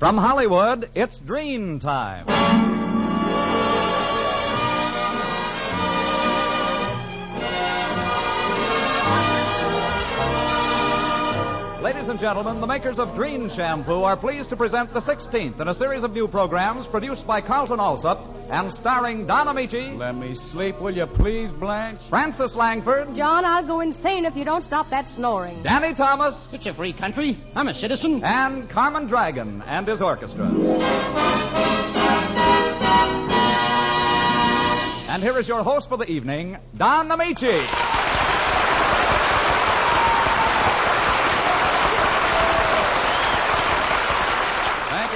From Hollywood, it's Dream Time. Ladies and gentlemen, the makers of Dream Shampoo are pleased to present the 16th in a series of new programs produced by Carlton Alsop and starring Don Ameche. Let me sleep, will you please, Blanche? Frances Langford. John, I'll go insane if you don't stop that snoring. Danny Thomas. It's a free country. I'm a citizen. And Carmen Dragon and his orchestra. And here is your host for the evening, Don Ameche.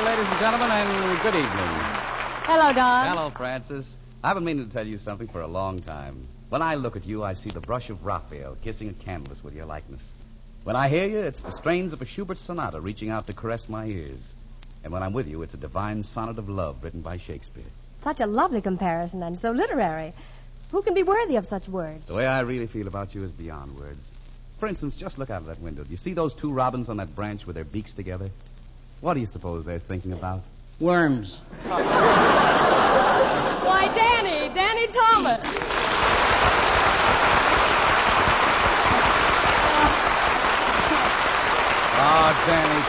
Ladies and gentlemen, and good evening. Hello, Don. Hello, Frances. I've been meaning to tell you something for a long time. When I look at you, I see the brush of Raphael kissing a canvas with your likeness. When I hear you, it's the strains of a Schubert sonata reaching out to caress my ears. And when I'm with you, it's a divine sonnet of love written by Shakespeare. Such a lovely comparison and so literary. Who can be worthy of such words? The way I really feel about you is beyond words. For instance, just look out of that window. Do you see those two robins on that branch with their beaks together? What do you suppose they're thinking about? Worms. Why, Danny Thomas. Oh, Danny,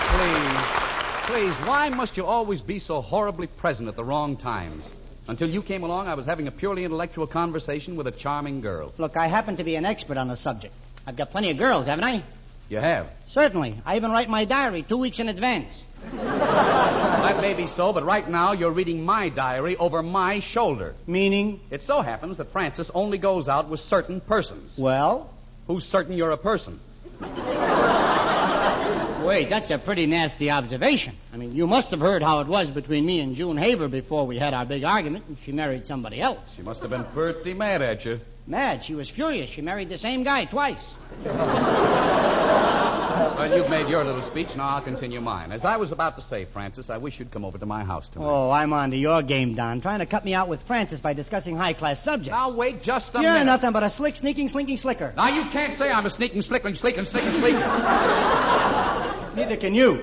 please, why must you always be so horribly present at the wrong times? Until you came along, I was having a purely intellectual conversation with a charming girl. Look, I happen to be an expert on the subject. I've got plenty of girls, haven't I? You have? Certainly. I even write my diary 2 weeks in advance. That may be so, but right now you're reading my diary over my shoulder. Meaning? It so happens that Frances only goes out with certain persons. Well? Who's certain you're a person? Wait, that's a pretty nasty observation. I mean, you must have heard how it was between me and June Haver before we had our big argument and she married somebody else. She must have been pretty mad at you. Mad? She was furious. She married the same guy twice. Well, you've made your little speech, now I'll continue mine. As I was about to say, Frances, I wish you'd come over to my house tonight. Oh, I'm on to your game, Don. Trying to cut me out with Frances by discussing high-class subjects. Now, wait just a minute. You're nothing but a slick, sneaking, slinking slicker. Now, you can't say I'm a sneaking, slicker, sleeking. Neither can you.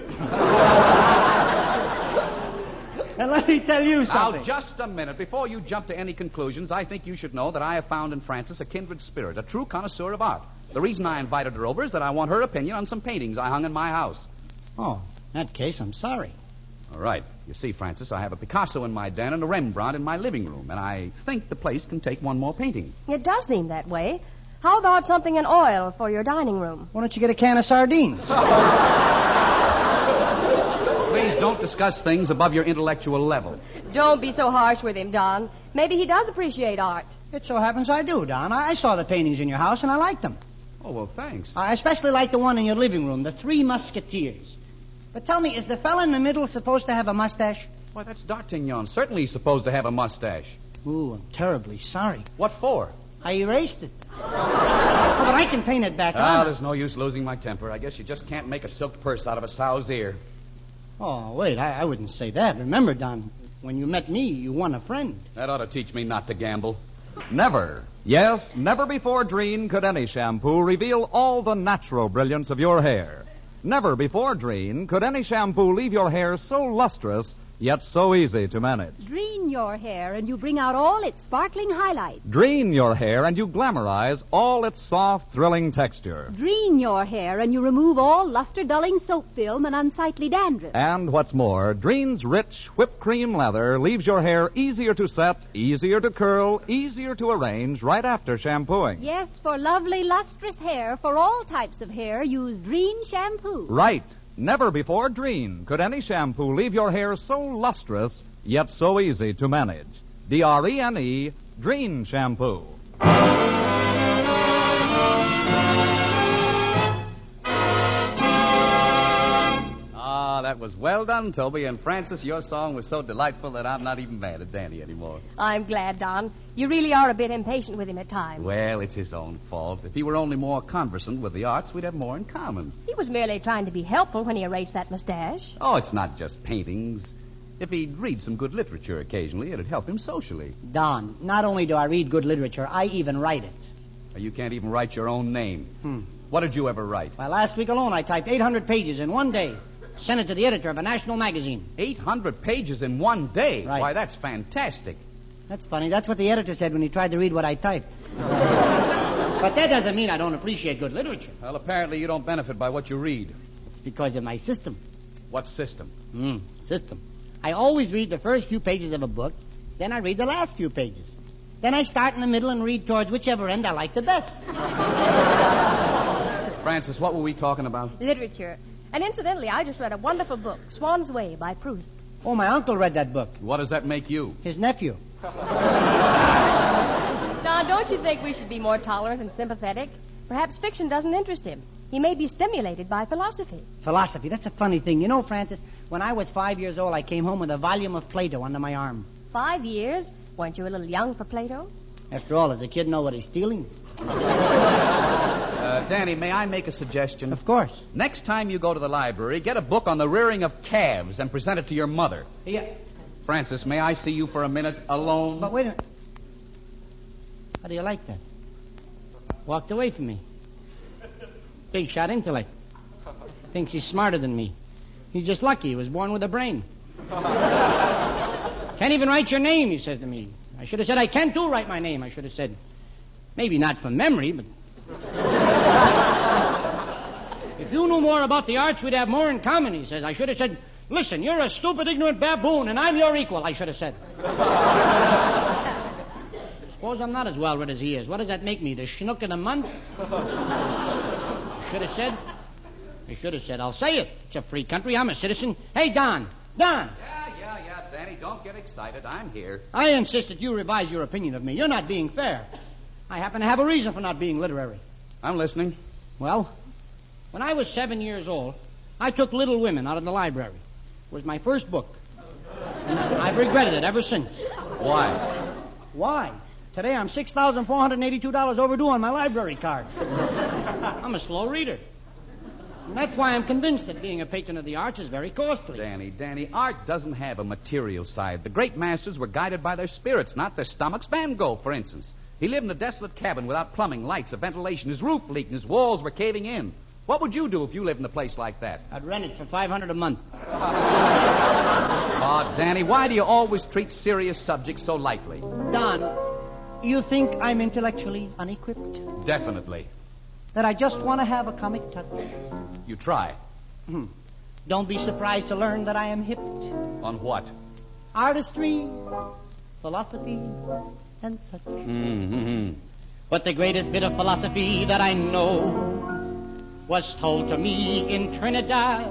And let me tell you something. Now, just a minute. Before you jump to any conclusions, I think you should know that I have found in Frances a kindred spirit, a true connoisseur of art. The reason I invited her over is that I want her opinion on some paintings I hung in my house. Oh, in that case, I'm sorry. All right. You see, Frances, I have a Picasso in my den and a Rembrandt in my living room, and I think the place can take one more painting. It does seem that way. How about something in oil for your dining room? Why don't you get a can of sardines? Please don't discuss things above your intellectual level. Don't be so harsh with him, Don. Maybe he does appreciate art. It so happens I do, Don. I saw the paintings in your house, and I liked them. Oh, well, thanks. I especially like the one in your living room, the Three Musketeers. But tell me, is the fella in the middle supposed to have a mustache? Why, that's D'Artagnan. Certainly he's supposed to have a mustache. Ooh, I'm terribly sorry. What for? I erased it. Oh, but I can paint it back on. There's no use losing my temper. I guess you just can't make a silk purse out of a sow's ear. Oh, wait, I wouldn't say that. Remember, Don, when you met me, you won a friend. That ought to teach me not to gamble. Never. Yes, never before Dreen could any shampoo reveal all the natural brilliance of your hair. Never before Dreen could any shampoo leave your hair so lustrous, yet so easy to manage. Dreen your hair and you bring out all its sparkling highlights. Dreen your hair and you glamorize all its soft, thrilling texture. Dreen your hair and you remove all luster-dulling soap film and unsightly dandruff. And what's more, Dreen's rich whipped cream lather leaves your hair easier to set, easier to curl, easier to arrange right after shampooing. Yes, for lovely, lustrous hair, for all types of hair, use Dreen shampoo. Right. Never before Dreen could any shampoo leave your hair so lustrous, yet so easy to manage. D-R-E-N-E, Dreen shampoo. That was well done, Toby. And Frances, your song was so delightful that I'm not even mad at Danny anymore. I'm glad, Don. You really are a bit impatient with him at times. Well, it's his own fault. If he were only more conversant with the arts, we'd have more in common. He was merely trying to be helpful when he erased that mustache. Oh, it's not just paintings. If he'd read some good literature occasionally, it'd help him socially. Don, not only do I read good literature, I even write it. You can't even write your own name. What did you ever write? Why, last week alone I typed 800 pages in one day. Sent it to the editor of a national magazine. 800 pages in one day? Right. Why, that's fantastic. That's funny. That's what the editor said when he tried to read what I typed. But that doesn't mean I don't appreciate good literature. Well, apparently you don't benefit by what you read. It's because of my system. What system? System. I always read the first few pages of a book, then I read the last few pages. Then I start in the middle and read towards whichever end I like the best. Frances, what were we talking about? Literature. And incidentally, I just read a wonderful book, Swan's Way by Proust. Oh, my uncle read that book. What does that make you? His nephew. Don, don't you think we should be more tolerant and sympathetic? Perhaps fiction doesn't interest him. He may be stimulated by philosophy. Philosophy, that's a funny thing. You know, Francis, when I was 5 years old, I came home with a volume of Plato under my arm. 5 years? Weren't you a little young for Plato? After all, does a kid know what he's stealing? Danny, may I make a suggestion? Of course. Next time you go to the library, get a book on the rearing of calves and present it to your mother. Yeah. Francis, may I see you for a minute alone? But wait a minute. How do you like that? Walked away from me. Big shot intellect. Thinks he's smarter than me. He's just lucky he was born with a brain. Can't even write your name, he says to me. I should have said, I can't do write my name. I should have said, maybe not from memory, but... If you knew more about the arts, we'd have more in common, he says. I should have said, listen, you're a stupid, ignorant baboon, and I'm your equal, I should have said. Suppose I'm not as well-read as he is. What does that make me, the schnook of the month? Should have said. I should have said, I'll say it. It's a free country. I'm a citizen. Hey, Don. Don. Yeah, Danny, don't get excited. I'm here. I insist that you revise your opinion of me. You're not being fair. I happen to have a reason for not being literary. I'm listening. Well, when I was 7 years old, I took Little Women out of the library. It was my first book. And I've regretted it ever since. Why? Why? Today I'm $6,482 overdue on my library card. I'm a slow reader. And that's why I'm convinced that being a patron of the arts is very costly. Danny, art doesn't have a material side. The great masters were guided by their spirits, not their stomachs. Van Gogh, for instance. He lived in a desolate cabin without plumbing, lights, or ventilation. His roof leaked and his walls were caving in. What would you do if you lived in a place like that? I'd rent it for $500 a month. Oh, Danny, why do you always treat serious subjects so lightly? Don, you think I'm intellectually unequipped? Definitely. That I just want to have a comic touch? You try. Don't be surprised to learn that I am hipped. On what? Artistry, philosophy, and such. But the greatest bit of philosophy that I know was told to me in Trinidad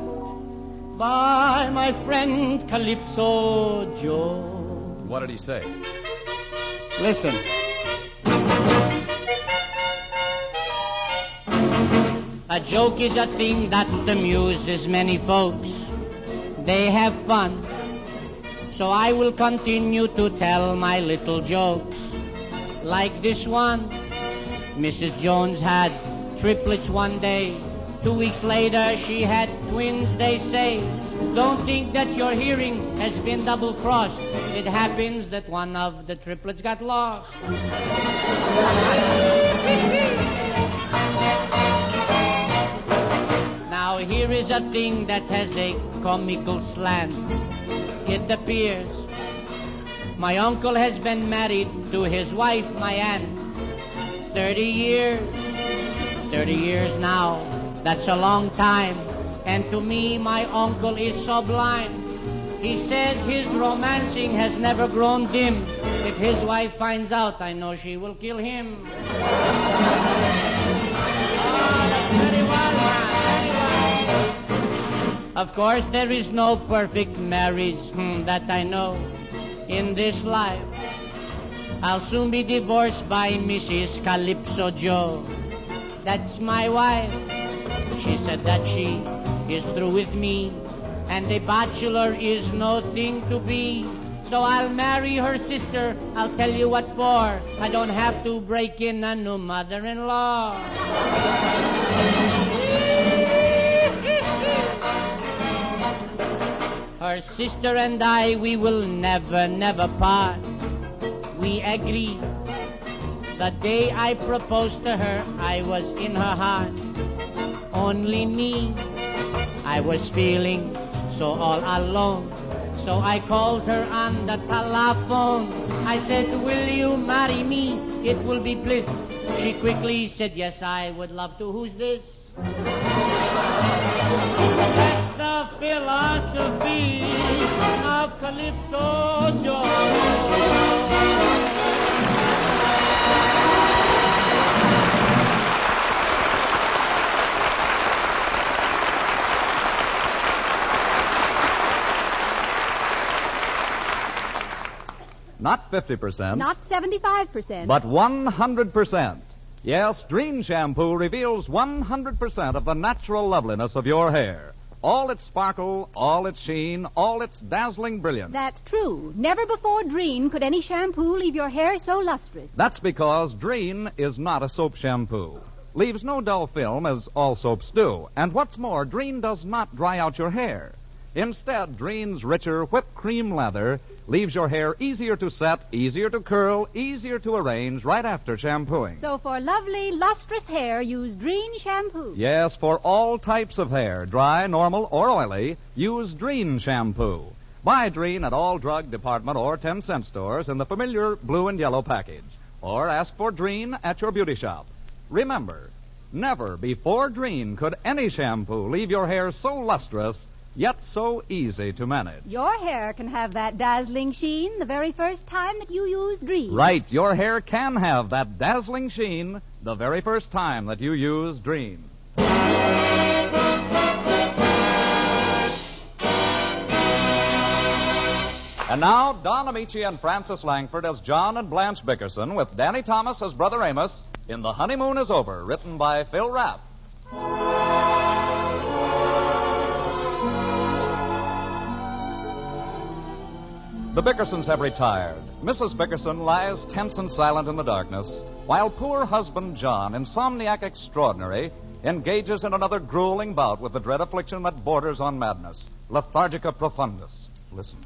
by my friend Calypso Joe. What did he say? Listen. A joke is a thing that amuses many folks. They have fun. So I will continue to tell my little jokes. Like this one. Mrs. Jones had triplets one day. 2 weeks later she had twins, they say. Don't think that your hearing has been double-crossed. It happens that one of the triplets got lost. Now here is a thing that has a comical slant. It appears my uncle has been married to his wife, my aunt. 30 years. 30 years now. That's a long time. And to me, my uncle is sublime. He says his romancing has never grown dim. If his wife finds out, I know she will kill him. That's very well, man. Very well. Of course, there is no perfect marriage, that I know, in this life. I'll soon be divorced by Mrs. Calypso Joe. That's my wife. She said that she is through with me, and a bachelor is no thing to be. So I'll marry her sister. I'll tell you what for. I don't have to break in a new mother-in-law. Her sister and I, we will never, never part. We agree. The day I proposed to her, I was in her heart. Only me. I was feeling so all alone. So I called her on the telephone. I said, will you marry me? It will be bliss. She quickly said, yes, I would love to. Who's this? That's the philosophy of Calypso Joe. Not 50%. Not 75%. But 100%. Yes, Dreen Shampoo reveals 100% of the natural loveliness of your hair. All its sparkle, all its sheen, all its dazzling brilliance. That's true. Never before Dreen could any shampoo leave your hair so lustrous. That's because Dreen is not a soap shampoo. Leaves no dull film as all soaps do. And what's more, Dreen does not dry out your hair. Instead, Dreen's richer whipped cream lather leaves your hair easier to set, easier to curl, easier to arrange right after shampooing. So for lovely, lustrous hair, use Dreen shampoo. Yes, for all types of hair, dry, normal, or oily, use Dreen shampoo. Buy Dreen at all drug department or 10-cent stores in the familiar blue and yellow package. Or ask for Dreen at your beauty shop. Remember, never before Dreen could any shampoo leave your hair so lustrous, yet so easy to manage. Your hair can have that dazzling sheen the very first time that you use Dreen. Right, your hair can have that dazzling sheen the very first time that you use Dreen. And now, Don Ameche and Frances Langford as John and Blanche Bickerson with Danny Thomas as Brother Amos in The Honeymoon is Over, written by Phil Rapp. The Bickersons have retired. Mrs. Bickerson lies tense and silent in the darkness, while poor husband John, insomniac extraordinary, engages in another grueling bout with the dread affliction that borders on madness, lethargica profundus. Listen.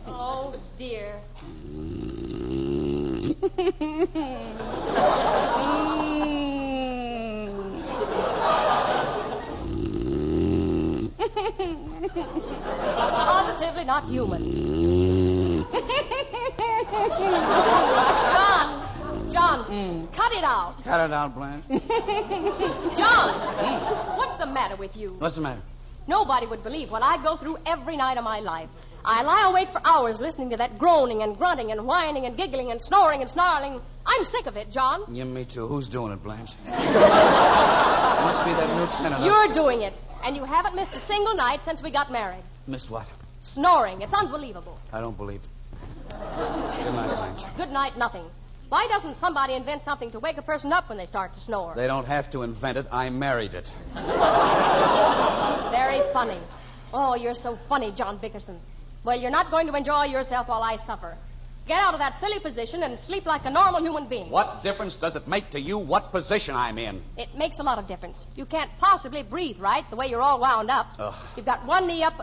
Oh, dear. Positively not human. John, cut it out. Cut it out, Blanche. John, what's the matter with you? What's the matter? Nobody would believe what I go through every night of my life. I lie awake for hours listening to that groaning and grunting and whining and giggling and snoring and snarling. I'm sick of it, John. Yeah, me too. Who's doing it, Blanche? Must be that new tenant. You're doing it, and you haven't missed a single night since we got married. Missed what? Snoring. It's unbelievable. I don't believe it. Good night, Blanche. Good night, nothing. Why doesn't somebody invent something to wake a person up when they start to snore? They don't have to invent it. I married it. Very funny. Oh, you're so funny, John Bickerson. Well, you're not going to enjoy yourself while I suffer. Get out of that silly position and sleep like a normal human being. What difference does it make to you what position I'm in? It makes a lot of difference. You can't possibly breathe right the way you're all wound up. Ugh. You've got one knee up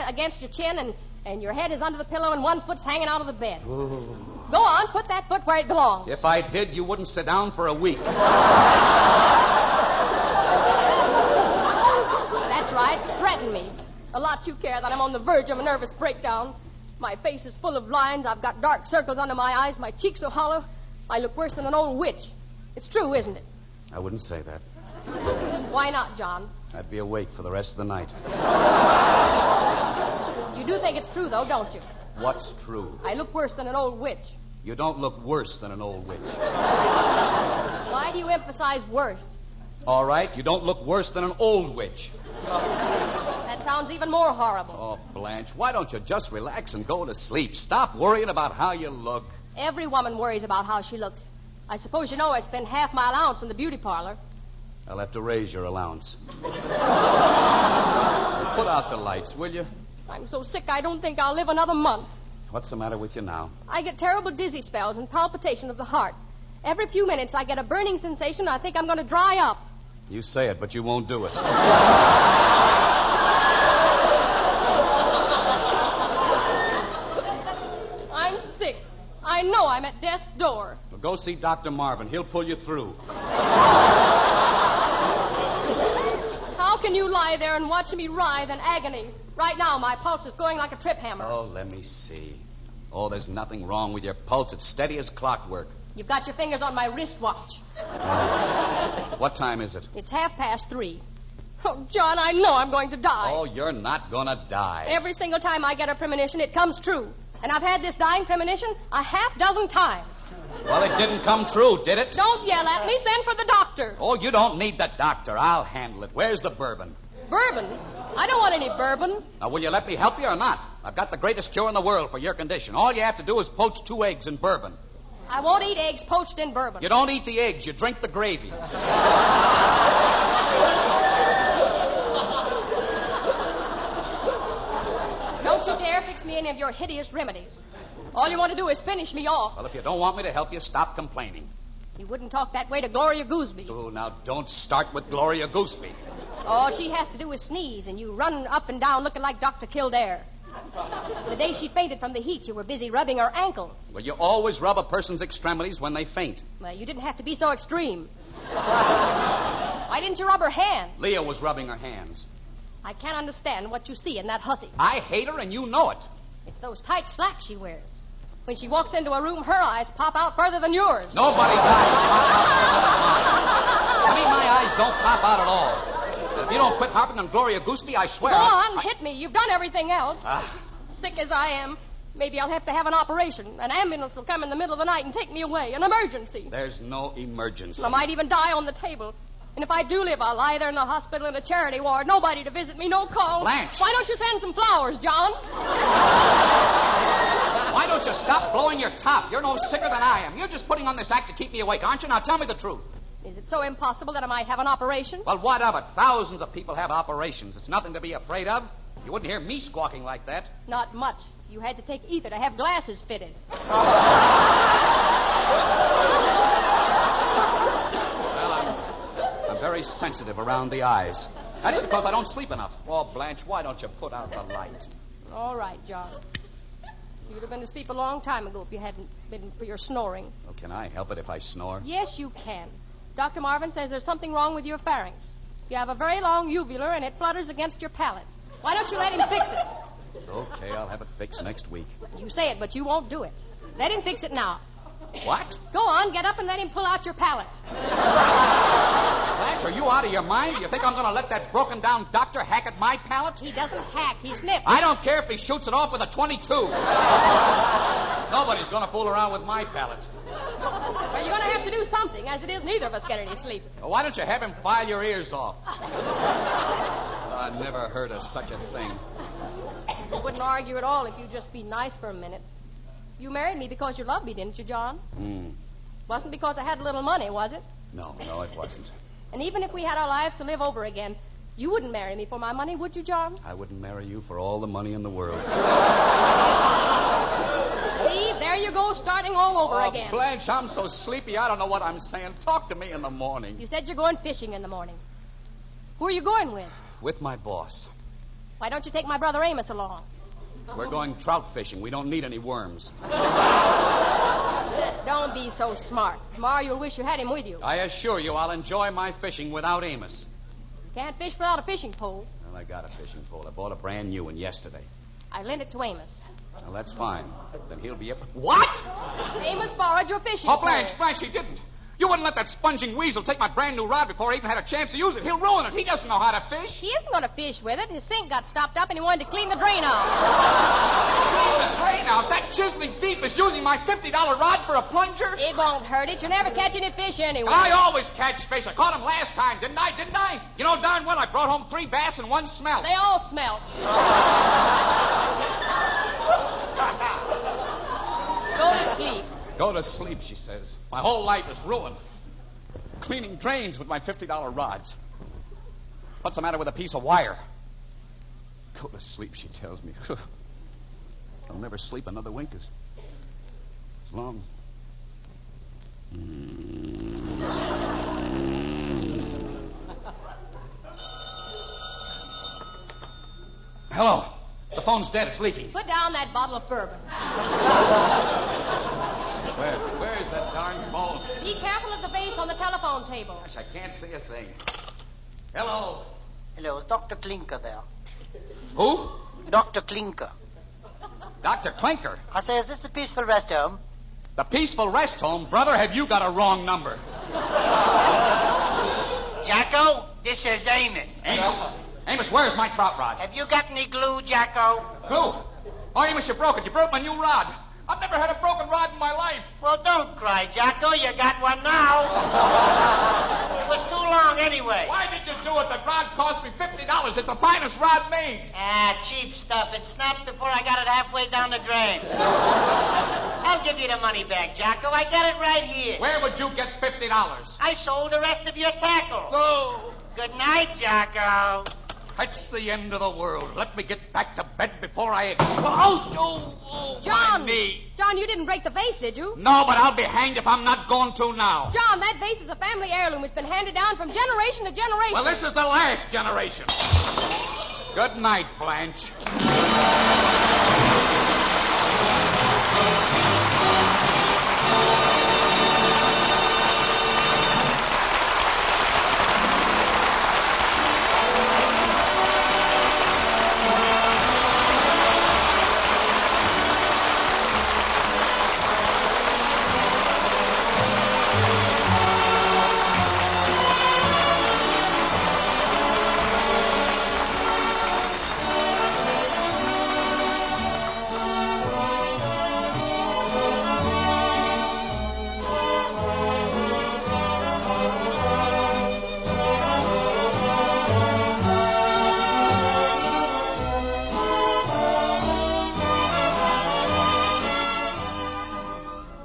against your chin, and your head is under the pillow, and one foot's hanging out of the bed. Ooh. Go on, put that foot where it belongs. If I did, you wouldn't sit down for a week. That's right. Threaten me. A lot you care that I'm on the verge of a nervous breakdown. My face is full of lines. I've got dark circles under my eyes. My cheeks are hollow. I look worse than an old witch. It's true, isn't it? I wouldn't say that. Why not, John? I'd be awake for the rest of the night. You do think it's true, though, don't you? What's true? I look worse than an old witch. You don't look worse than an old witch. Why do you emphasize worse? All right, you don't look worse than an old witch. That sounds even more horrible. Oh, Blanche, why don't you just relax and go to sleep? Stop worrying about how you look. Every woman worries about how she looks. I suppose you know I spend half my allowance in the beauty parlor. I'll have to raise your allowance. Put out the lights, will you? I'm so sick I don't think I'll live another month. What's the matter with you now? I get terrible dizzy spells and palpitation of the heart. Every few minutes I get a burning sensation. I think I'm going to dry up. You say it, but you won't do it. I'm sick. I know I'm at death's door. Well, go see Dr. Marvin. He'll pull you through. How can you lie there and watch me writhe in agony? Right now, my pulse is going like a trip hammer. Oh, let me see. Oh, there's nothing wrong with your pulse. It's steady as clockwork. You've got your fingers on my wristwatch. What time is it? It's 3:30. Oh, John, I know I'm going to die. Oh, you're not gonna die. Every single time I get a premonition, it comes true. And I've had this dying premonition a half dozen times. Well, it didn't come true, did it? Don't yell at me. Send for the doctor. Oh, you don't need the doctor. I'll handle it. Where's the bourbon? Bourbon? I don't want any bourbon. Now, will you let me help you or not? I've got the greatest cure in the world for your condition. All you have to do is poach 2 eggs in bourbon. I won't eat eggs poached in bourbon. You don't eat the eggs. You drink the gravy. Don't you dare fix me any of your hideous remedies. All you want to do is finish me off. Well, if you don't want me to help you, stop complaining. You wouldn't talk that way to Gloria Gooseby. Oh, now don't start with Gloria Gooseby. All she has to do is sneeze, and you run up and down looking like Dr. Kildare. The day she fainted from the heat, you were busy rubbing her ankles. Well, you always rub a person's extremities when they faint. Well, you didn't have to be so extreme. Why didn't you rub her hand? Leah was rubbing her hands. I can't understand what you see in that hussy. I hate her, and you know it. It's those tight slacks she wears. When she walks into a room, her eyes pop out further than yours. Nobody's eyes pop out further than mine. I mean, my eyes don't pop out at all. If you don't quit harping on Gloria Gooseby, I swear... Go on, hit me. You've done everything else. Ah. Sick as I am, maybe I'll have to have an operation. An ambulance will come in the middle of the night and take me away. An emergency. There's no emergency. I might even die on the table. And if I do live, I'll lie there in the hospital in a charity ward. Nobody to visit me, no calls. Blanche! Why don't you send some flowers, John? Why don't you stop blowing your top? You're no sicker than I am. You're just putting on this act to keep me awake, aren't you? Now tell me the truth. Is it so impossible that I might have an operation? Well, what of it? Thousands of people have operations. It's nothing to be afraid of. You wouldn't hear me squawking like that. Not much. You had to take ether to have glasses fitted. Well, I'm very sensitive around the eyes. That's because I don't sleep enough. Oh, Blanche, why don't you put out the light? All right, John. You'd have been asleep a long time ago if you hadn't been for your snoring. Well, can I help it if I snore? Yes, you can. Dr. Marvin says there's something wrong with your pharynx. You have a very long uvula, and it flutters against your palate. Why don't you let him fix it? Okay, I'll have it fixed next week. You say it, but you won't do it. Let him fix it now. What? Go on, get up and let him pull out your palate. Blanche, are you out of your mind? You think I'm going to let that broken-down doctor hack at my palate? He doesn't hack, he snips. I don't care if he shoots it off with a .22. Nobody's going to fool around with my palate. Well, you're going to have to do something. As it is, neither of us get any sleep. Well, why don't you have him file your ears off? I never heard of such a thing. I wouldn't argue at all if you'd just be nice for a minute. You married me because you loved me, didn't you, John? Wasn't because I had a little money, was it? No, it wasn't. And even if we had our lives to live over again, you wouldn't marry me for my money, would you, John? I wouldn't marry you for all the money in the world. See, there you go, starting all over again. Blanche, I'm so sleepy, I don't know what I'm saying. Talk to me in the morning. You said you're going fishing in the morning. Who are you going with? With my boss. Why don't you take my brother Amos along? We're going trout fishing. We don't need any worms. Don't be so smart. Tomorrow you'll wish you had him with you. I assure you I'll enjoy my fishing without Amos. You can't fish without a fishing pole. Well, I got a fishing pole. I bought a brand new one yesterday. I lent it to Amos. Well, that's fine. Then he'll be up. What? Amos borrowed your fishing Oh, pole. Blanche, he didn't. You wouldn't let that sponging weasel take my brand new rod before I even had a chance to use it. He'll ruin it. He doesn't know how to fish. He isn't going to fish with it. His sink got stopped up and he wanted to clean the drain out. Clean the drain out? That chiseling thief is using my $50 rod for a plunger? It won't hurt it. You'll never catch any fish anyway. I always catch fish. I caught him last time, didn't I? You know darn well I brought home 3 bass and 1 smelt. They all smell. Go to sleep. Go to sleep, she says. My whole life is ruined. Cleaning drains with my $50 rods. What's the matter with a piece of wire? Go to sleep, she tells me. I'll never sleep another wink as long. Hello. The phone's dead. It's leaking. Put down that bottle of bourbon. Where is that darn phone? Be careful of the vase on the telephone table. Gosh, I can't see a thing. Hello. Hello, is Dr. Clinker there? Who? Dr. Clinker. Dr. Clinker. I say, is this the Peaceful Rest Home? The Peaceful Rest Home? Brother, have you got a wrong number? Jacko, this is Amos. Amos, where's my trout rod? Have you got any glue, Jacko? Glue? Oh, Amos, you broke it. You broke my new rod. I've never had a broken rod in my life. Well, don't cry, Jacko. You got one now. It was too long anyway. Why did you do it? The rod cost me $50. It's the finest rod made. Ah, cheap stuff. It snapped before I got it halfway down the drain. I'll give you the money back, Jacko. I got it right here. Where would you get $50? I sold the rest of your tackle. Oh. Good night, Jacko. That's the end of the world. Let me get back to bed before I explode. Oh, John! my knee. John, you didn't break the vase, did you? No, but I'll be hanged if I'm not going to now. John, that vase is a family heirloom. It's been handed down from generation to generation. Well, this is the last generation. Good night, Blanche.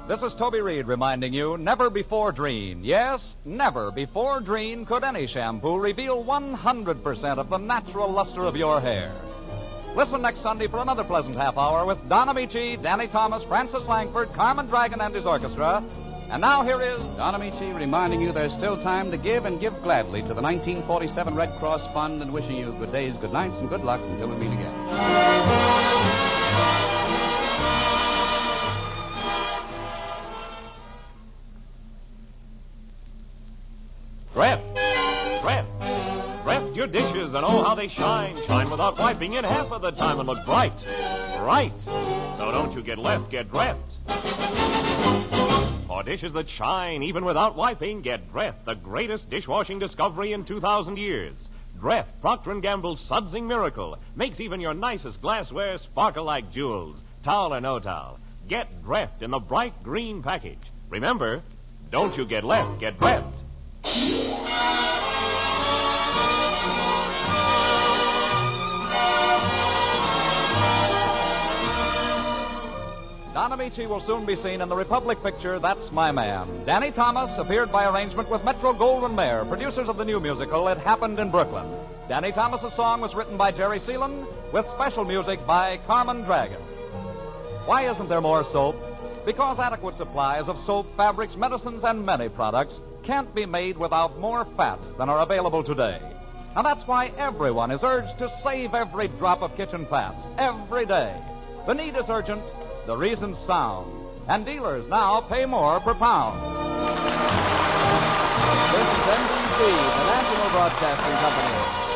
This is Toby Reed reminding you, never before Dreen. Yes, never before Dreen could any shampoo reveal 100% of the natural luster of your hair. Listen next Sunday for another pleasant half hour with Don Ameche, Danny Thomas, Frances Langford, Carmen Dragon and his orchestra. And now here is Don Ameche reminding you there's still time to give and give gladly to the 1947 Red Cross Fund and wishing you good days, good nights, and good luck until we meet again. Dreft your dishes and oh how they shine. Shine without wiping in half of the time and look bright. Bright. So don't you get left, get Dreft. For dishes that shine even without wiping, get Dreft, the greatest dishwashing discovery in 2,000 years. Dreft, Procter & Gamble's sudsing miracle, makes even your nicest glassware sparkle like jewels, towel or no towel. Get Dreft in the bright green package. Remember, don't you get left, get Dreft. Don Ameche will soon be seen in the Republic picture, That's My Man. Danny Thomas appeared by arrangement with Metro-Goldwyn-Mayer, producers of the new musical, It Happened in Brooklyn. Danny Thomas's song was written by Jerry Seelan, with special music by Carmen Dragon. Why isn't there more soap? Because adequate supplies of soap, fabrics, medicines, and many products can't be made without more fats than are available today. And that's why everyone is urged to save every drop of kitchen fats, every day. The need is urgent. The reason's sound. And dealers now pay more per pound. This is NBC, the National Broadcasting Company.